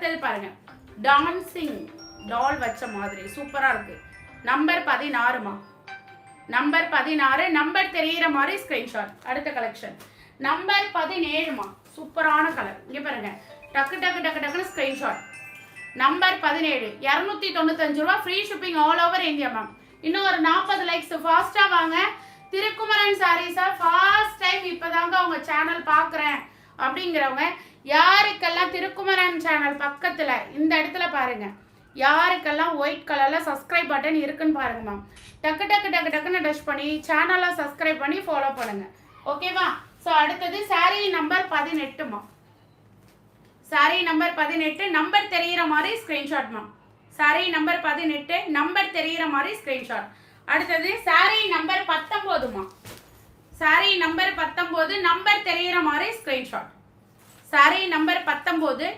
அடுத்தது பாருங்க, டான்சிங் டால் வச்ச மாதிரி சூப்பராக இருக்கு. நம்பர் 16மா, நம்பர் 16, நம்பர் தெரியிற மாதிரி ஸ்கிரீன்ஷாட். அடுத்த கலெக்ஷன் நம்பர் 17மா, சூப்பரான கலர். இங்கே பாருங்க, டக்கு டக்கு டக்கு டக்குன்னு ஸ்கிரீன்ஷாட். நம்பர் 17 295 ரூபா, free shipping all over India ma'am. இன்னும் ஒரு 40 லைக்ஸ் ஃபாஸ்ட்டாக வாங்க. திருக்குமரன் சாரீஸா ஃபர்ஸ்ட் டைம் இப்போதாங்க அவங்க சேனல் பார்க்குறேன் அப்படிங்கிறவங்க, யாருக்கெல்லாம் திருக்குமரன் சேனல் பக்கத்தில் இந்த இடத்துல பாருங்க, யாருக்கெல்லாம் ஒயிட் கலரில் சப்ஸ்கிரைப் பட்டன் இருக்குன்னு பாருங்க மேம். டக்கு டக்கு டக்கு டக்குன்னு டச் பண்ணி சேனலை சப்ஸ்கிரைப் பண்ணி ஃபாலோ பண்ணுங்க. ஓகேவா? ஸோ அடுத்தது சாரீ நம்பர் 18மா, சாரீ நம்பர் 18, நம்பர் தெரிகிற மாதிரி screenshot ma'am. Sari number 18, number தெரிகிற மாதிரி ஸ்க்ரீன்ஷாட். அடுத்தது சாரீ நம்பர் 19மா, சாரீ நம்பர் 19, நம்பர் தெரிகிற மாதிரி ஸ்க்ரீன்ஷாட். சாரீ நம்பர் 19